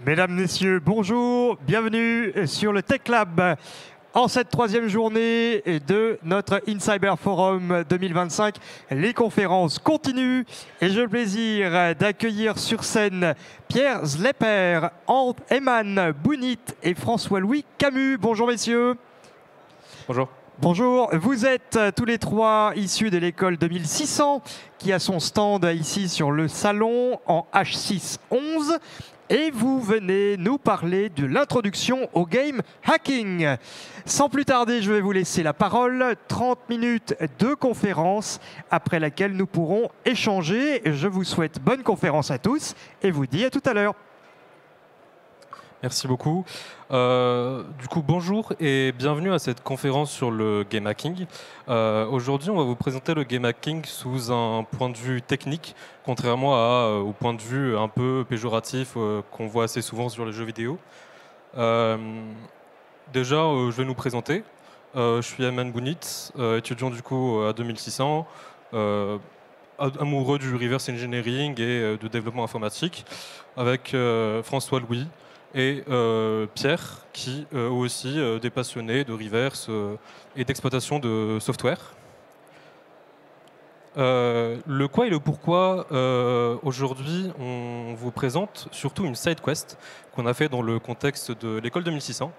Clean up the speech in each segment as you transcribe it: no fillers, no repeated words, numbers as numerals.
Mesdames, Messieurs, bonjour, bienvenue sur le Tech Lab en cette troisième journée de notre InCyber Forum 2025. Les conférences continuent et j'ai le plaisir d'accueillir sur scène Pierre Zlepper, Eman Bounit et François-Louis Camus. Bonjour messieurs. Bonjour. Bonjour, vous êtes tous les trois issus de l'école 2600 qui a son stand ici sur le salon en H611 et vous venez nous parler de l'introduction au game hacking. Sans plus tarder, je vais vous laisser la parole, 30 minutes de conférence après laquelle nous pourrons échanger. Je vous souhaite bonne conférence à tous et vous dis à tout à l'heure. Merci beaucoup. Du coup, bonjour et bienvenue à cette conférence sur le game hacking. Aujourd'hui, on va vous présenter le game hacking sous un point de vue technique, contrairement au point de vue un peu péjoratif qu'on voit assez souvent sur les jeux vidéo. Déjà, je vais nous présenter. Je suis Eman Bounit, étudiant du coup à 2600, amoureux du reverse engineering et de développement informatique, avec François-Louis et Pierre, qui eux aussi des passionnés de reverse et d'exploitation de software. Le quoi et le pourquoi, aujourd'hui, on vous présente surtout une side quest qu'on a fait dans le contexte de l'école 2600.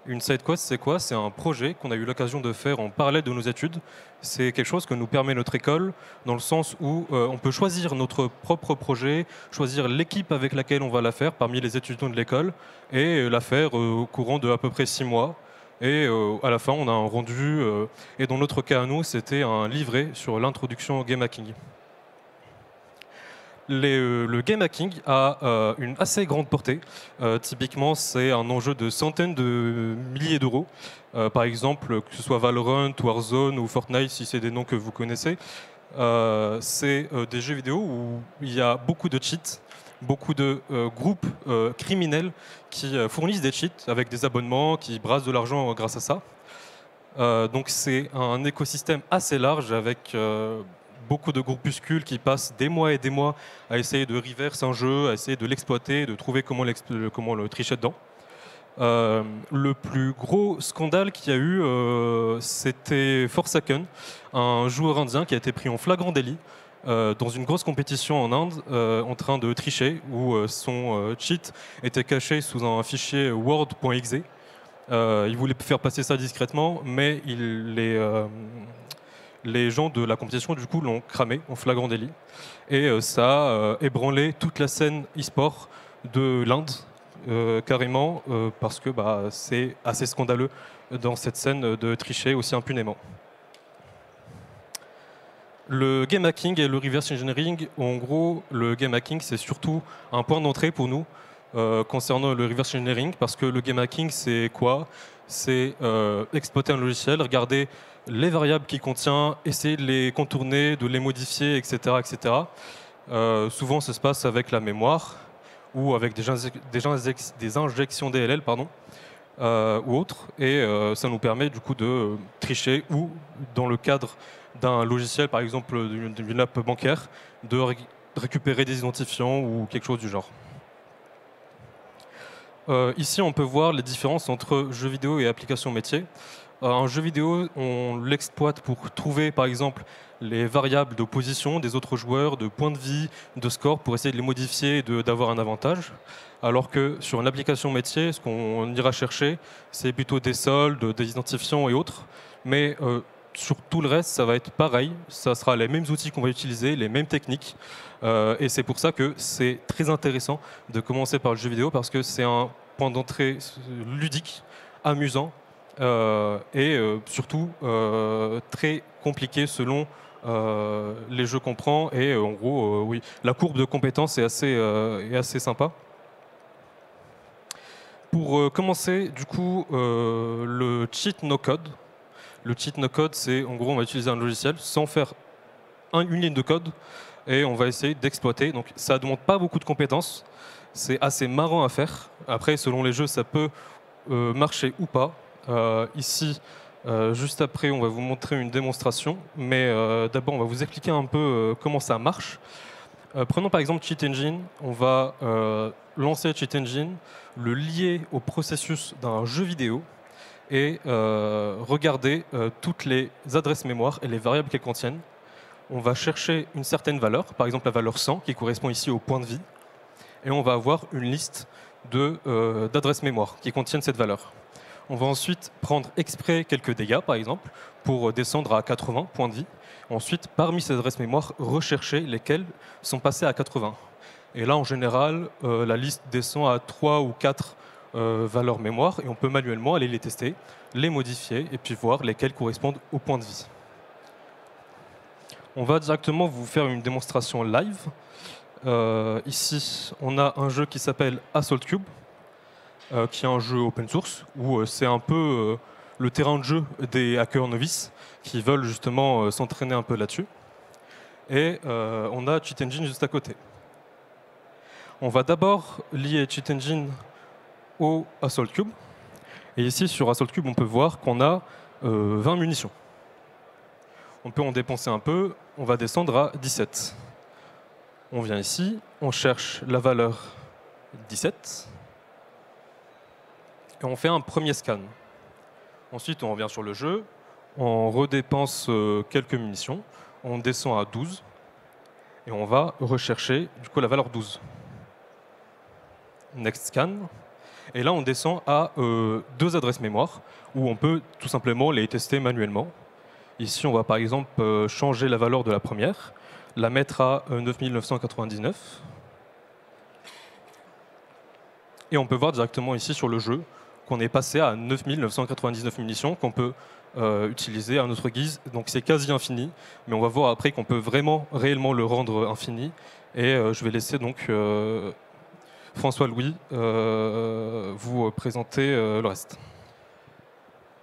Une side quest, c'est quoi? C'est un projet qu'on a eu l'occasion de faire en parallèle de nos études. C'est quelque chose que nous permet notre école, dans le sens où on peut choisir notre propre projet, choisir l'équipe avec laquelle on va la faire parmi les étudiants de l'école, et la faire au courant de à peu près 6 mois. Et à la fin, on a un rendu, et dans notre cas à nous, c'était un livret sur l'introduction au game hacking. Le game hacking a une assez grande portée. Typiquement, c'est un enjeu de centaines de milliers d'euros. Par exemple, que ce soit Valorant, Warzone ou Fortnite, si c'est des noms que vous connaissez. C'est des jeux vidéo où il y a beaucoup de cheats, beaucoup de groupes criminels qui fournissent des cheats avec des abonnements, qui brassent de l'argent grâce à ça. Donc c'est un écosystème assez large avec beaucoup de groupuscules qui passent des mois et des mois à essayer de reverse un jeu, à essayer de l'exploiter, de trouver comment le tricher dedans. Le plus gros scandale qu'il y a eu, c'était Forsaken, un joueur indien qui a été pris en flagrant délit dans une grosse compétition en Inde, en train de tricher, où son cheat était caché sous un fichier word.exe. Il voulait faire passer ça discrètement, mais les gens de la compétition du coup l'ont cramé en flagrant délit et ça a ébranlé toute la scène e-sport de l'Inde carrément parce que c'est assez scandaleux dans cette scène de tricher aussi impunément. Le game hacking et le reverse engineering, en gros, le game hacking c'est surtout un point d'entrée pour nous concernant le reverse engineering, parce que le game hacking c'est quoi? C'est exploiter un logiciel, regarder les variables qu'il contient, essayer de les contourner, de les modifier, etc. etc. Souvent, ça se passe avec la mémoire ou avec des injections DLL, pardon, ou autres. Et ça nous permet du coup de tricher ou, dans le cadre d'un logiciel, par exemple d'une app bancaire, de récupérer des identifiants ou quelque chose du genre. Ici, on peut voir les différences entre jeux vidéo et applications métiers. Un jeu vidéo, on l'exploite pour trouver, par exemple, les variables de position des autres joueurs, de points de vie, de score, pour essayer de les modifier et d'avoir un avantage. Alors que sur une application métier, ce qu'on ira chercher, c'est plutôt des soldes, des identifiants et autres. Mais sur tout le reste, ça va être pareil. Ça sera les mêmes outils qu'on va utiliser, les mêmes techniques. Et c'est pour ça que c'est très intéressant de commencer par le jeu vidéo, parce que c'est un point d'entrée ludique, amusant, et surtout très compliqué selon les jeux qu'on prend. Et en gros, oui, la courbe de compétences est assez sympa. Pour commencer, du coup, le cheat no code. Le cheat no code, c'est en gros, on va utiliser un logiciel sans faire une ligne de code et on va essayer d'exploiter. Donc ça ne demande pas beaucoup de compétences. C'est assez marrant à faire. Après, selon les jeux, ça peut marcher ou pas. Ici, juste après, on va vous montrer une démonstration. Mais d'abord, on va vous expliquer un peu comment ça marche. Prenons par exemple Cheat Engine. On va lancer Cheat Engine, le lier au processus d'un jeu vidéo et regarder toutes les adresses mémoire et les variables qu'elles contiennent. On va chercher une certaine valeur, par exemple la valeur 100 qui correspond ici au point de vie, et on va avoir une liste d'adresses mémoire qui contiennent cette valeur. On va ensuite prendre exprès quelques dégâts, par exemple, pour descendre à 80 points de vie. Ensuite, parmi ces adresses mémoire, rechercher lesquelles sont passées à 80. Et là, en général, la liste descend à 3 ou 4 valeurs mémoire, et on peut manuellement aller les tester, les modifier, et puis voir lesquelles correspondent au point de vie. On va directement vous faire une démonstration live. Ici, on a un jeu qui s'appelle Assault Cube, qui est un jeu open source, où c'est un peu le terrain de jeu des hackers novices qui veulent justement s'entraîner un peu là-dessus. Et on a Cheat Engine juste à côté. On va d'abord lier Cheat Engine au Assault Cube. Et ici, sur Assault Cube, on peut voir qu'on a 20 munitions. On peut en dépenser un peu, on va descendre à 17. On vient ici, on cherche la valeur 17. Et on fait un premier scan. Ensuite, on revient sur le jeu, on redépense quelques munitions, on descend à 12, et on va rechercher du coup la valeur 12. Next scan. Et là, on descend à 2 adresses mémoire, où on peut tout simplement les tester manuellement. Ici, on va par exemple changer la valeur de la première, la mettre à 9999. Et on peut voir directement ici sur le jeu qu'on est passé à 9999 munitions qu'on peut utiliser à notre guise. Donc c'est quasi infini, mais on va voir après qu'on peut vraiment, réellement le rendre infini. Et je vais laisser donc François-Louis vous présenter le reste.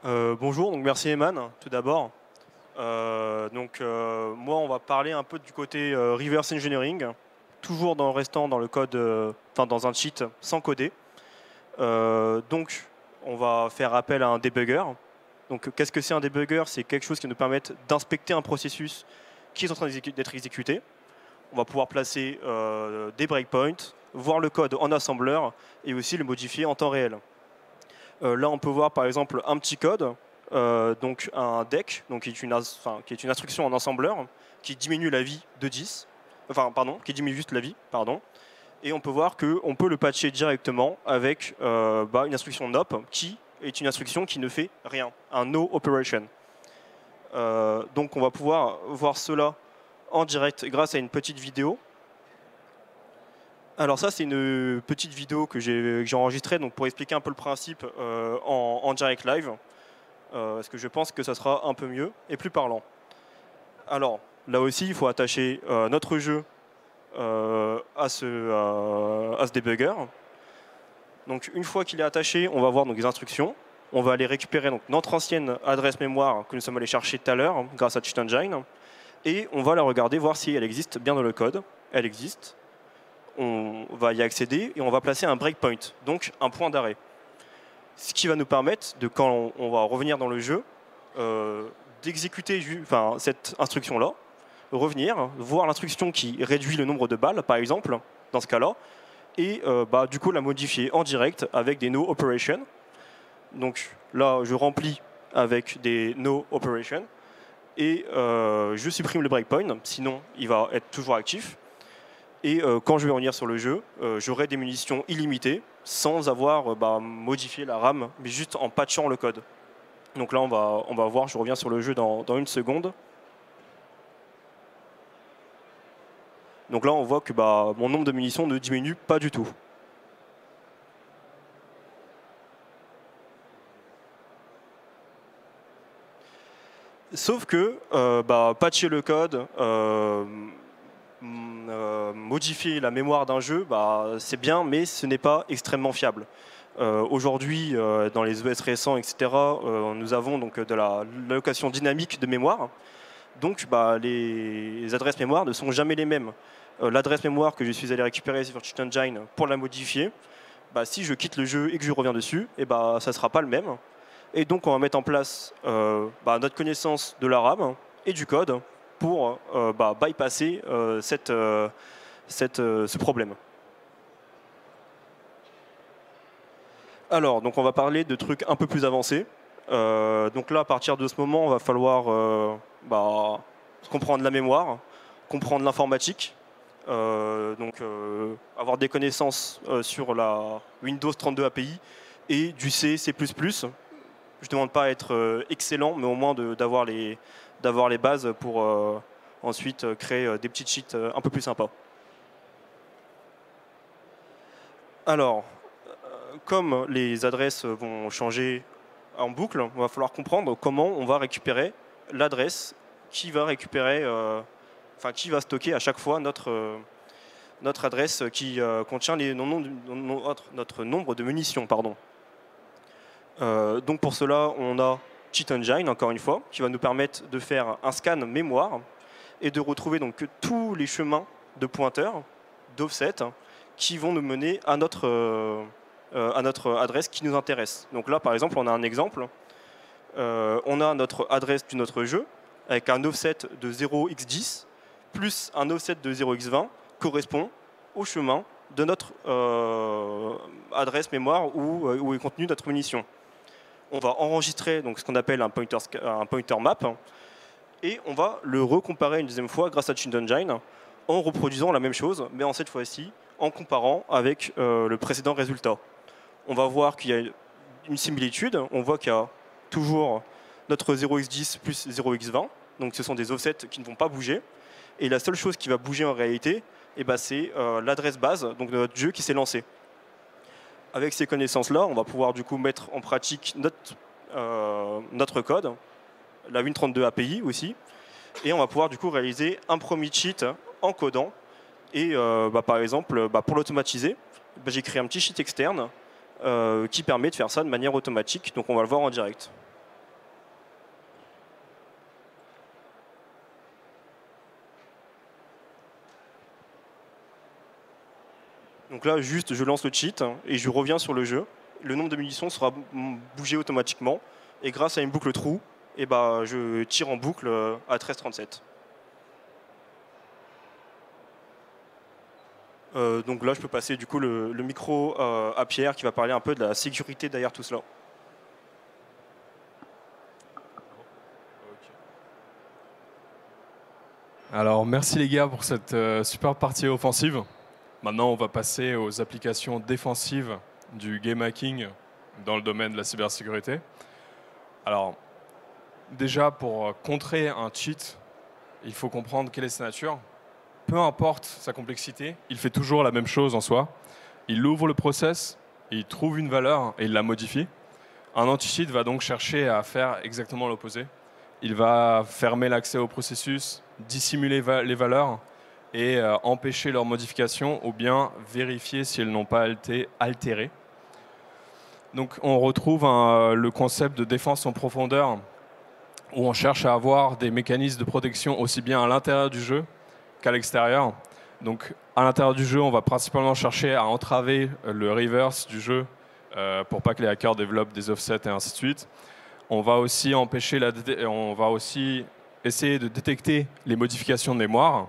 Bonjour, donc merci Eman, tout d'abord. Moi, on va parler un peu du côté reverse engineering, toujours restant dans le code, dans un cheat sans coder. Donc, on va faire appel à un debugger. Donc, qu'est-ce que c'est un debugger? C'est quelque chose qui nous permet d'inspecter un processus qui est en train d'être exécuté. On va pouvoir placer des breakpoints, voir le code en assembleur et aussi le modifier en temps réel. Là, on peut voir par exemple un petit code, donc un deck, donc qui est une instruction en assembleur qui diminue la vie de 10, qui diminue juste la vie, pardon. Et on peut voir qu'on peut le patcher directement avec une instruction NOP qui est une instruction qui ne fait rien, un no operation. Donc on va pouvoir voir cela en direct grâce à une petite vidéo. Alors ça, c'est une petite vidéo que j'ai enregistrée donc pour expliquer un peu le principe en direct live, parce que je pense que ça sera un peu mieux et plus parlant. Alors là aussi, il faut attacher notre jeu à ce debugger. Donc une fois qu'il est attaché, on va voir donc, les instructions. On va aller récupérer donc, notre ancienne adresse mémoire que nous sommes allés chercher tout à l'heure grâce à Cheat Engine. Et on va la regarder, voir si elle existe bien dans le code. Elle existe. On va y accéder et on va placer un breakpoint, donc un point d'arrêt. Ce qui va nous permettre, quand on va revenir dans le jeu, d'exécuter cette instruction-là, revenir, voir l'instruction qui réduit le nombre de balles, par exemple, dans ce cas-là, et du coup la modifier en direct avec des no operation. Donc là, je remplis avec des no operation et je supprime le breakpoint, sinon il va être toujours actif. Et quand je vais revenir sur le jeu, j'aurai des munitions illimitées sans avoir modifié la RAM, mais juste en patchant le code. Donc là, on va voir, je reviens sur le jeu dans une seconde. Donc là, on voit que mon nombre de munitions ne diminue pas du tout. Sauf que patcher le code, modifier la mémoire d'un jeu, c'est bien, mais ce n'est pas extrêmement fiable. Aujourd'hui, dans les OS récents, etc., nous avons donc de l'allocation dynamique de mémoire. Donc les adresses mémoire ne sont jamais les mêmes. L'adresse mémoire que je suis allé récupérer sur Cheat Engine pour la modifier, si je quitte le jeu et que je reviens dessus, ça ne sera pas le même. Et donc on va mettre en place notre connaissance de la RAM et du code pour bypasser ce problème. Alors, donc on va parler de trucs un peu plus avancés. Donc là, à partir de ce moment, il va falloir comprendre la mémoire, comprendre l'informatique, avoir des connaissances sur la Windows 32 API et du C, C++. Je ne demande pas à être excellent, mais au moins d'avoir les bases pour ensuite créer des petites sheets un peu plus sympas. Alors, comme les adresses vont changer en boucle, il va falloir comprendre comment on va récupérer l'adresse qui va qui va stocker à chaque fois notre adresse qui contient notre nombre de munitions. Pardon. Donc pour cela, on a Cheat Engine, encore une fois, qui va nous permettre de faire un scan mémoire et de retrouver donc tous les chemins de pointeurs, d'offset, qui vont nous mener à notre adresse qui nous intéresse. Donc là, par exemple, on a un exemple. On a notre adresse de notre jeu avec un offset de 0x10 plus un offset de 0x20 correspond au chemin de notre adresse mémoire où est contenue notre munition. On va enregistrer donc, ce qu'on appelle un pointer map et on va le recomparer une deuxième fois grâce à Cheat Engine en reproduisant la même chose, mais cette fois-ci en comparant avec le précédent résultat. On va voir qu'il y a une similitude, on voit qu'il y a toujours notre 0x10 plus 0x20, donc ce sont des offsets qui ne vont pas bouger, et la seule chose qui va bouger en réalité, c'est l'adresse base donc, de notre jeu qui s'est lancé. Avec ces connaissances-là, on va pouvoir du coup mettre en pratique notre code, la Win32 API aussi, et on va pouvoir du coup réaliser un premier cheat en codant. Et par exemple, pour l'automatiser, j'ai créé un petit cheat externe qui permet de faire ça de manière automatique. Donc on va le voir en direct. Donc là, juste, je lance le cheat et je reviens sur le jeu. Le nombre de munitions sera bougé automatiquement. Et grâce à une boucle trou, je tire en boucle à 13,37. Donc là, je peux passer du coup le micro à Pierre qui va parler un peu de la sécurité derrière tout cela. Alors, merci les gars pour cette super partie offensive. Maintenant, on va passer aux applications défensives du game hacking dans le domaine de la cybersécurité. Alors, déjà, pour contrer un cheat, il faut comprendre quelle est sa nature. Peu importe sa complexité, il fait toujours la même chose en soi. Il ouvre le process, il trouve une valeur et il la modifie. Un anti-cheat va donc chercher à faire exactement l'opposé. Il va fermer l'accès au processus, dissimuler les valeurs et empêcher leur modification ou bien vérifier si elles n'ont pas été altérées. Donc on retrouve le concept de défense en profondeur où on cherche à avoir des mécanismes de protection aussi bien à l'intérieur du jeu qu'à l'extérieur. Donc à l'intérieur du jeu, on va principalement chercher à entraver le reverse du jeu pour pas que les hackers développent des offsets et ainsi de suite. On va aussi essayer de détecter les modifications de mémoire.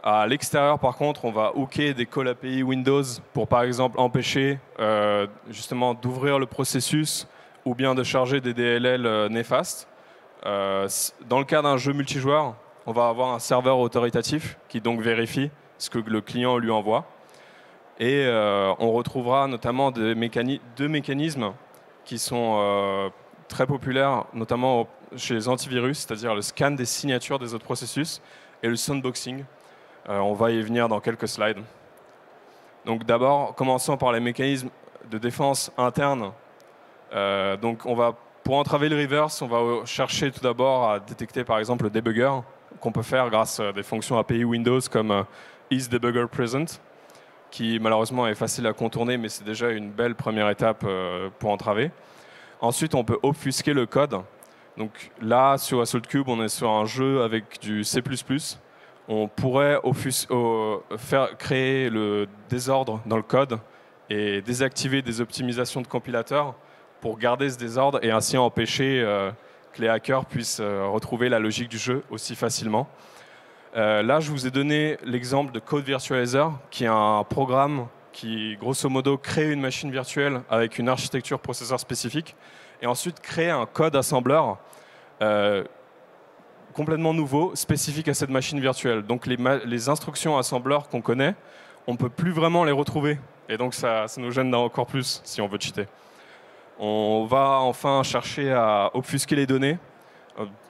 À l'extérieur, par contre, on va hooker des call API Windows pour, par exemple, empêcher justement d'ouvrir le processus ou bien de charger des DLL néfastes. Dans le cas d'un jeu multijoueur, on va avoir un serveur autoritatif qui donc vérifie ce que le client lui envoie. Et on retrouvera notamment deux mécanismes qui sont très populaires, notamment chez les antivirus, c'est-à-dire le scan des signatures des autres processus et le sandboxing. On va y venir dans quelques slides. Donc d'abord, commençons par les mécanismes de défense interne. Pour entraver le reverse, on va chercher tout d'abord à détecter par exemple le debugger qu'on peut faire grâce à des fonctions API Windows comme isDebuggerPresent, qui malheureusement est facile à contourner, mais c'est déjà une belle première étape pour entraver. Ensuite, on peut obfusquer le code. Donc là, sur Assault Cube, on est sur un jeu avec du C++. On pourrait créer le désordre dans le code et désactiver des optimisations de compilateurs pour garder ce désordre et ainsi empêcher que les hackers puissent retrouver la logique du jeu aussi facilement. Là, je vous ai donné l'exemple de Code Virtualizer, qui est un programme qui, grosso modo, crée une machine virtuelle avec une architecture processeur spécifique, et ensuite crée un code assembleur complètement nouveau, spécifique à cette machine virtuelle. Donc les instructions assembleurs qu'on connaît, on ne peut plus vraiment les retrouver. Et donc ça nous gêne encore plus si on veut cheater. On va enfin chercher à obfusquer les données.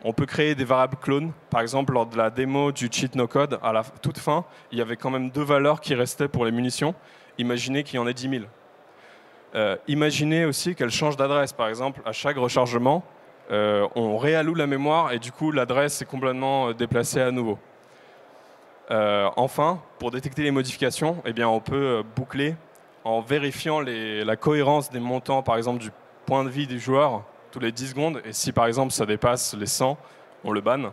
On peut créer des variables clones. Par exemple, lors de la démo du cheat no code, à la toute fin, il y avait quand même 2 valeurs qui restaient pour les munitions. Imaginez qu'il y en ait 10 000. Imaginez aussi qu'elle change d'adresse. Par exemple, à chaque rechargement, on réalloue la mémoire et du coup, l'adresse est complètement déplacée à nouveau. Enfin, pour détecter les modifications, eh bien, on peut boucler en vérifiant la cohérence des montants, par exemple, du point de vie du joueur tous les 10 secondes. Et si, par exemple, ça dépasse les 100, on le banne.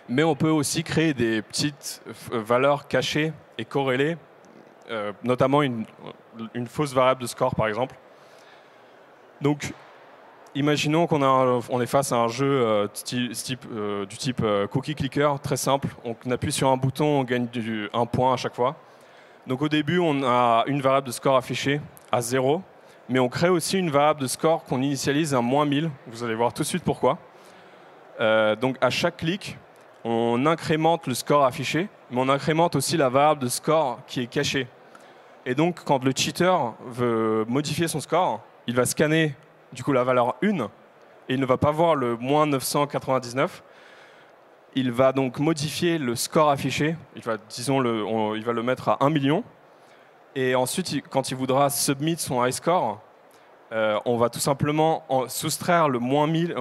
Mais on peut aussi créer des petites valeurs cachées et corrélées, notamment une fausse variable de score, par exemple. Donc, imaginons qu'on est face à un jeu du type cookie clicker, très simple. On appuie sur un bouton, on gagne un point à chaque fois. Donc au début, on a une variable de score affichée à 0, mais on crée aussi une variable de score qu'on initialise à -1000. Vous allez voir tout de suite pourquoi. Donc à chaque clic, on incrémente le score affiché, mais on incrémente aussi la variable de score qui est cachée. Et donc quand le cheater veut modifier son score, il va scanner du coup la valeur 1, et il ne va pas voir le -999. Il va donc modifier le score affiché, il va le mettre à 1 million, et ensuite, quand il voudra submit son high score, on va tout simplement soustraire le -1000,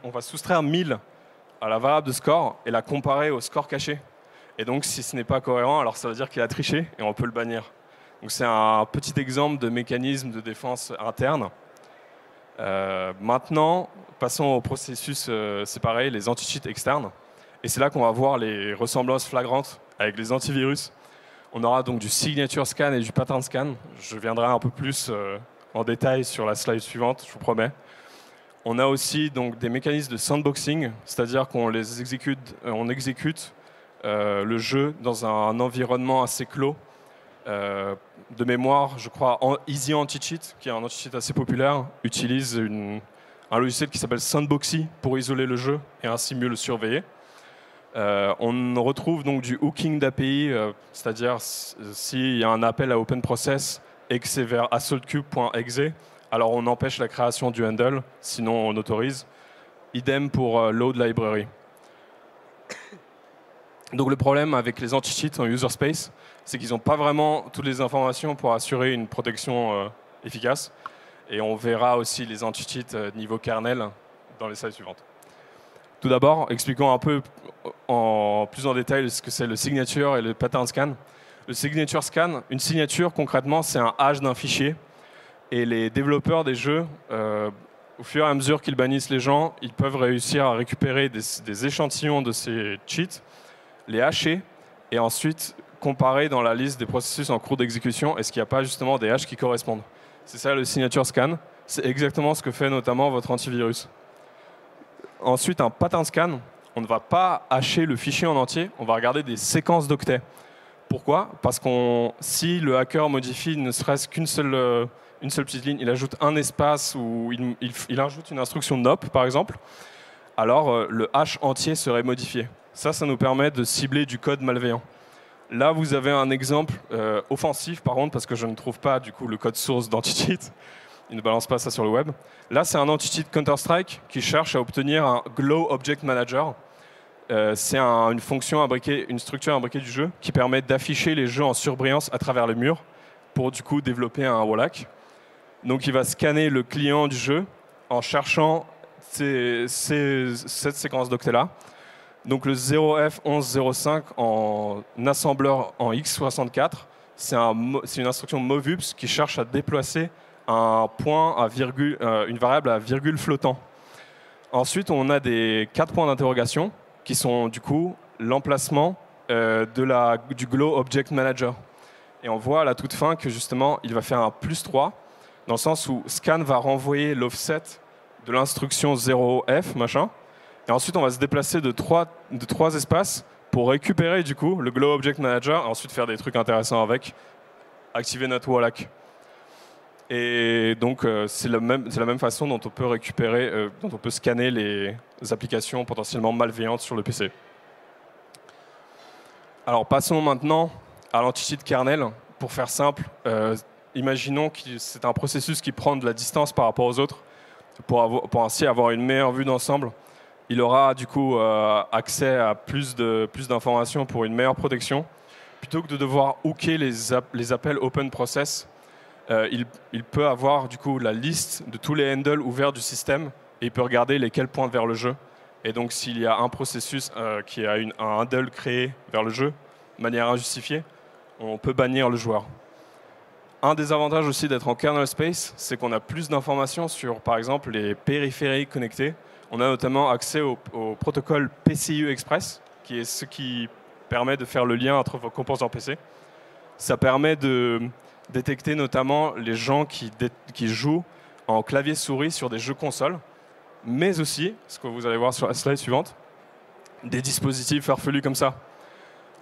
on va soustraire 1000 à la variable de score et la comparer au score caché. Et donc, si ce n'est pas cohérent, alors ça veut dire qu'il a triché et on peut le bannir. Donc c'est un petit exemple de mécanisme de défense interne. Maintenant, passons au processus séparé, les anti-cheats externes. Et c'est là qu'on va voir les ressemblances flagrantes avec les antivirus. On aura donc du signature scan et du pattern scan. Je viendrai un peu plus en détail sur la slide suivante, je vous promets. On a aussi donc des mécanismes de sandboxing, c'est-à-dire qu'on exécute le jeu dans un environnement assez clos. De mémoire, je crois, Easy Anti-Cheat, qui est un anti-cheat assez populaire, utilise un logiciel qui s'appelle Sandboxy pour isoler le jeu et ainsi mieux le surveiller. On retrouve donc du hooking d'API, c'est-à-dire s'il y a un appel à OpenProcess et que c'est vers assaultcube.exe, alors on empêche la création du handle, sinon on autorise. Idem pour load library. Donc le problème avec les anti-cheats en user space, c'est qu'ils n'ont pas vraiment toutes les informations pour assurer une protection efficace. Et on verra aussi les anti-cheats niveau kernel dans les slides suivantes. Tout d'abord, expliquons un peu plus en détail ce que c'est le signature et le pattern scan. Le signature scan, une signature concrètement, c'est un hash d'un fichier. Et les développeurs des jeux, au fur et à mesure qu'ils bannissent les gens, ils peuvent réussir à récupérer des échantillons de ces cheats, les hasher et ensuite comparer dans la liste des processus en cours d'exécution est-ce qu'il n'y a pas justement des hashes qui correspondent. C'est ça le signature scan. C'est exactement ce que fait notamment votre antivirus. Ensuite, un pattern scan, on ne va pas hasher le fichier en entier, on va regarder des séquences d'octets. Pourquoi? Parce que si le hacker modifie ne serait-ce qu'une seule petite ligne, il ajoute un espace ou il ajoute une instruction NOP par exemple, alors le hash entier serait modifié. Ça nous permet de cibler du code malveillant. Là, vous avez un exemple offensif, par contre, parce que je ne trouve pas du coup le code source d'anti-cheat. Il ne balance pas ça sur le web. Là, c'est un anti-cheat Counter-Strike qui cherche à obtenir un Glow Object Manager. C'est une fonction imbriquée, une structure imbriquée du jeu qui permet d'afficher les jeux en surbrillance à travers le mur pour du coup développer un WALAC. Donc, il va scanner le client du jeu en cherchant cette séquence d'octets-là. Donc le 0F1105 en assembleur en x64, c'est une instruction movups qui cherche à déplacer un point à virgule, une variable à virgule flottant. Ensuite, on a des 4 points d'interrogation qui sont du coup l'emplacement du Glow Object Manager. Et on voit à la toute fin que justement, il va faire un +3, dans le sens où scan va renvoyer l'offset de l'instruction 0F, machin. Et ensuite, on va se déplacer de 3 espaces pour récupérer du coup le Glow Object Manager et ensuite faire des trucs intéressants avec, activer notre Wallach. Et donc c'est la même façon dont on peut récupérer, dont on peut scanner les applications potentiellement malveillantes sur le PC. Alors passons maintenant à l'anti-cheat kernel. Pour faire simple, imaginons que c'est un processus qui prend de la distance par rapport aux autres pour ainsi avoir une meilleure vue d'ensemble. Il aura du coup accès à plus d'informations pour une meilleure protection. Plutôt que de devoir hooker les appels open process, il peut avoir du coup la liste de tous les handles ouverts du système et il peut regarder lesquels pointent vers le jeu. Et donc s'il y a un processus qui a un handle créé vers le jeu de manière injustifiée, on peut bannir le joueur. Un des avantages aussi d'être en kernel space, c'est qu'on a plus d'informations sur par exemple les périphériques connectés. On a notamment accès au protocole PCI Express, qui est ce qui permet de faire le lien entre vos composants PC. Ça permet de détecter notamment les gens qui jouent en clavier-souris sur des jeux consoles, mais aussi, ce que vous allez voir sur la slide suivante, des dispositifs farfelus comme ça.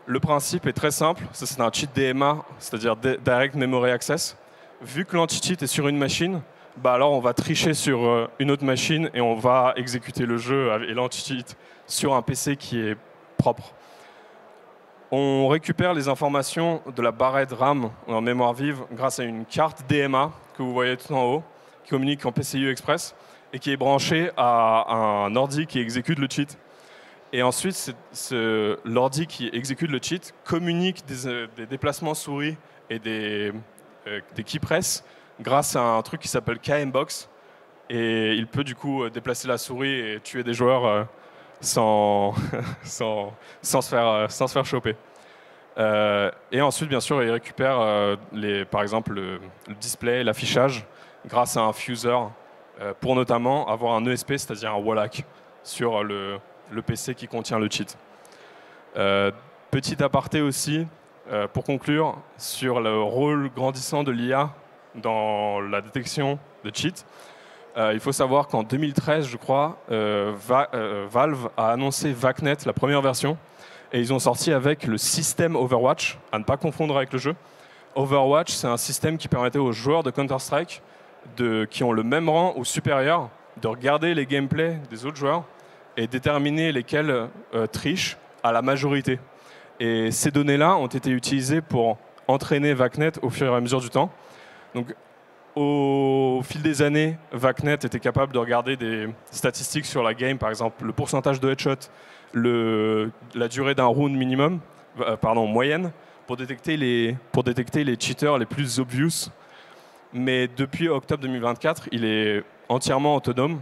Le principe est très simple, c'est un cheat DMA, c'est-à-dire Direct Memory Access. Vu que l'anti-cheat est sur une machine, alors on va tricher sur une autre machine et on va exécuter le jeu et l'anti-cheat sur un PC qui est propre. On récupère les informations de la barrette RAM en mémoire vive grâce à une carte DMA que vous voyez tout en haut, qui communique en PCI Express et qui est branchée à un ordi qui exécute le cheat. Et ensuite, l'ordi qui exécute le cheat communique des déplacements souris et des keypress grâce à un truc qui s'appelle KMBox. Et il peut du coup déplacer la souris et tuer des joueurs sans se faire choper. Et ensuite, bien sûr, il récupère par exemple le display, l'affichage, grâce à un fuser pour notamment avoir un ESP, c'est-à-dire un Wallach, sur le PC qui contient le cheat. Petit aparté aussi, pour conclure, sur le rôle grandissant de l'IA dans la détection de cheats. Il faut savoir qu'en 2013, je crois, Valve a annoncé VACnet, la première version, et ils ont sorti avec le système Overwatch, à ne pas confondre avec le jeu. Overwatch, c'est un système qui permettait aux joueurs de Counter-Strike, qui ont le même rang ou supérieur, de regarder les gameplays des autres joueurs et déterminer lesquels trichent à la majorité. Et ces données-là ont été utilisées pour entraîner VACnet au fur et à mesure du temps. Donc, au fil des années, VACnet était capable de regarder des statistiques sur la game, par exemple le pourcentage de headshot, la durée d'un round minimum, moyenne, pour détecter les cheaters les plus obvious. Mais depuis octobre 2024, il est entièrement autonome,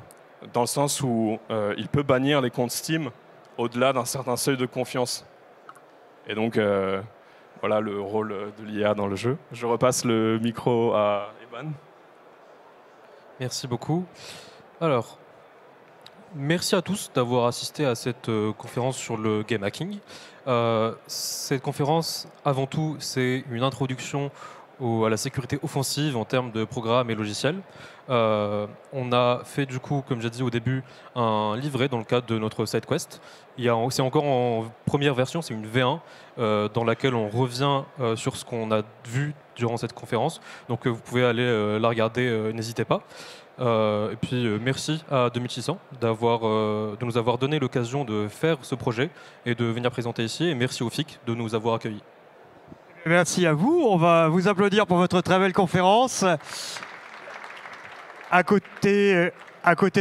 dans le sens où il peut bannir les comptes Steam au-delà d'un certain seuil de confiance. Et donc, voilà le rôle de l'IA dans le jeu. Je repasse le micro à Evan. Merci beaucoup. Alors, merci à tous d'avoir assisté à cette conférence sur le game hacking. Cette conférence, avant tout, c'est une introduction à la sécurité offensive en termes de programmes et logiciels. On a fait du coup, comme j'ai dit au début, un livret dans le cadre de notre SideQuest. C'est encore en première version, c'est une V1 dans laquelle on revient sur ce qu'on a vu durant cette conférence. Donc vous pouvez aller la regarder, n'hésitez pas. Et puis merci à 2600 de nous avoir donné l'occasion de faire ce projet et de venir présenter ici. Et merci au FIC de nous avoir accueillis. Merci à vous. On va vous applaudir pour votre très belle conférence. À côté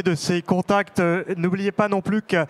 de ces contacts, n'oubliez pas non plus qu'à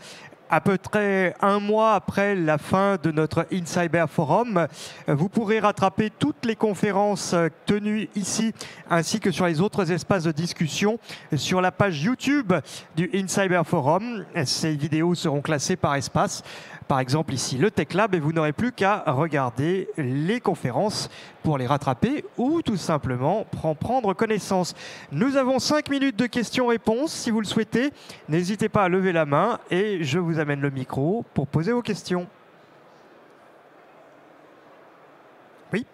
peu près un mois après la fin de notre InCyber Forum, vous pourrez rattraper toutes les conférences tenues ici ainsi que sur les autres espaces de discussion sur la page YouTube du InCyber Forum. Ces vidéos seront classées par espace. Par exemple ici le Tech Lab, et vous n'aurez plus qu'à regarder les conférences pour les rattraper ou tout simplement prendre connaissance. Nous avons 5 minutes de questions-réponses si vous le souhaitez. N'hésitez pas à lever la main et je vous amène le micro pour poser vos questions. Oui ?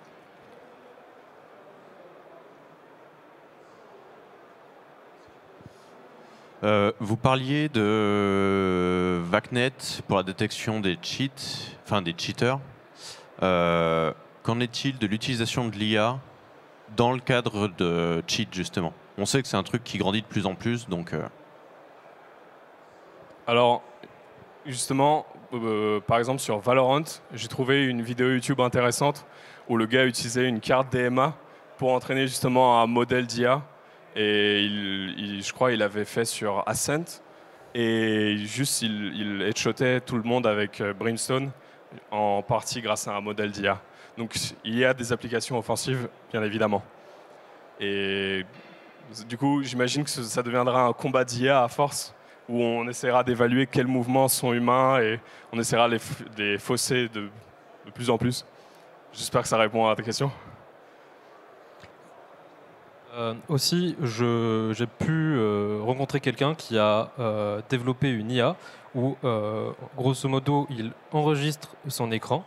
Vous parliez de VACnet pour la détection des cheats, enfin des cheaters. Qu'en est-il de l'utilisation de l'IA dans le cadre de cheat, justement? On sait que c'est un truc qui grandit de plus en plus, donc... Alors, justement, par exemple sur Valorant, j'ai trouvé une vidéo YouTube intéressante où le gars utilisait une carte DMA pour entraîner justement un modèle d'IA. Et je crois qu'il avait fait sur Ascent. Et juste, il headshotait tout le monde avec Brimstone, en partie grâce à un modèle d'IA. Donc il y a des applications offensives, bien évidemment. Et du coup, j'imagine que ça deviendra un combat d'IA à force, où on essaiera d'évaluer quels mouvements sont humains et on essaiera de les fausser de plus en plus. J'espère que ça répond à ta question. Aussi, j'ai pu rencontrer quelqu'un qui a développé une IA où, grosso modo, il enregistre son écran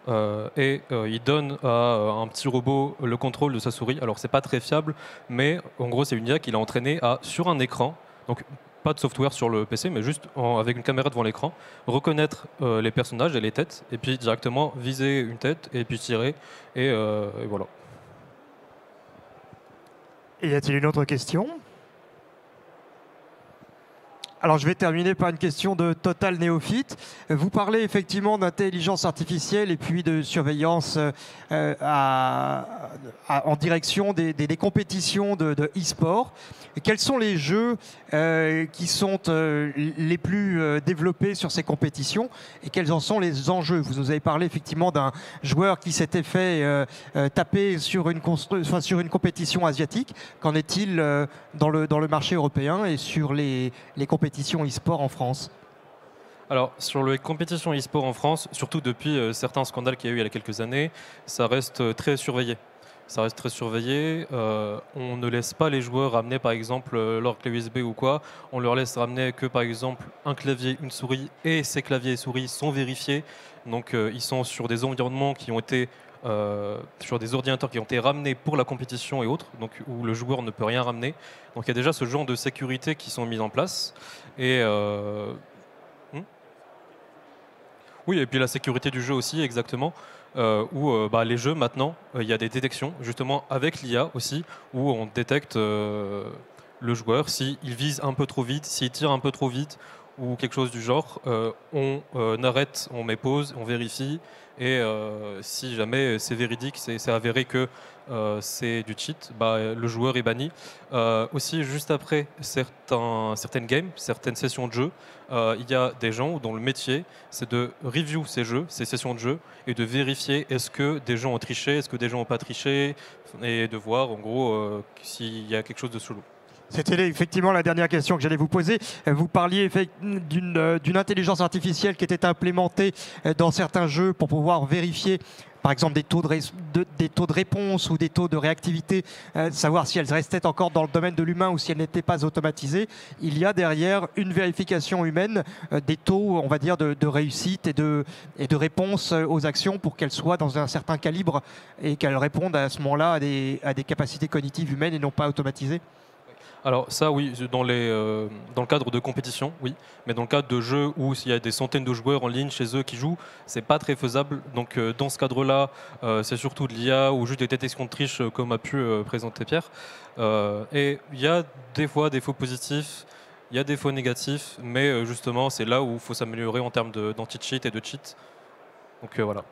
et il donne à un petit robot le contrôle de sa souris. Alors, c'est pas très fiable, mais en gros, c'est une IA qu'il a entraînée à, sur un écran, donc pas de software sur le PC, mais juste avec une caméra devant l'écran, reconnaître les personnages et les têtes, et puis directement viser une tête et puis tirer, et voilà. Et y a-t-il une autre question? Alors je vais terminer par une question de total néophyte. Vous parlez effectivement d'intelligence artificielle et puis de surveillance en direction des compétitions de e-sport. Quels sont les jeux qui sont les plus développés sur ces compétitions et quels en sont les enjeux? Vous nous avez parlé effectivement d'un joueur qui s'était fait taper sur une compétition asiatique. Qu'en est-il dans le marché européen et sur les compétitions e-sport en France? Alors, sur les compétitions e-sport en France, surtout depuis certains scandales qu'il y a eu il y a quelques années, ça reste très surveillé. Ça reste très surveillé. On ne laisse pas les joueurs ramener, par exemple, leur clé USB ou quoi. On leur laisse ramener que, par exemple, un clavier, une souris, et ces claviers et souris sont vérifiés. Donc, ils sont sur des environnements qui ont été sur des ordinateurs qui ont été ramenés pour la compétition et autres, donc où le joueur ne peut rien ramener. Donc il y a déjà ce genre de sécurité qui sont mis en place. Et oui, et puis la sécurité du jeu aussi, exactement, où les jeux maintenant, il y a des détections, justement avec l'IA aussi, où on détecte le joueur s'il vise un peu trop vite, s'il tire un peu trop vite, ou quelque chose du genre, on arrête, on met pause, on vérifie, et si jamais c'est véridique, c'est avéré que c'est du cheat, le joueur est banni. Aussi, juste après certaines games, certaines sessions de jeu, il y a des gens dont le métier, c'est de review ces jeux, ces sessions de jeu, et de vérifier est-ce que des gens ont triché, est-ce que des gens n'ont pas triché, et de voir en gros s'il y a quelque chose de sous l'eau. C'était effectivement la dernière question que j'allais vous poser. Vous parliez d'une intelligence artificielle qui était implémentée dans certains jeux pour pouvoir vérifier, par exemple, des taux de réponse ou des taux de réactivité, savoir si elles restaient encore dans le domaine de l'humain ou si elles n'étaient pas automatisées. Il y a derrière une vérification humaine des taux, on va dire, de réussite et de réponse aux actions pour qu'elles soient dans un certain calibre et qu'elles répondent à ce moment-là à des capacités cognitives humaines et non pas automatisées. Alors ça, oui, dans le cadre de compétition, oui. Mais dans le cadre de jeux où il y a des centaines de joueurs en ligne chez eux qui jouent, c'est pas très faisable. Donc dans ce cadre-là, c'est surtout de l'IA ou juste des détections de triche comme a pu présenter Pierre. Et il y a des fois des faux positifs, il y a des faux négatifs, mais justement, c'est là où il faut s'améliorer en termes d'anti-cheat et de cheat. Donc voilà.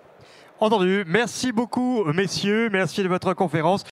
Entendu. Merci beaucoup, messieurs. Merci de votre conférence.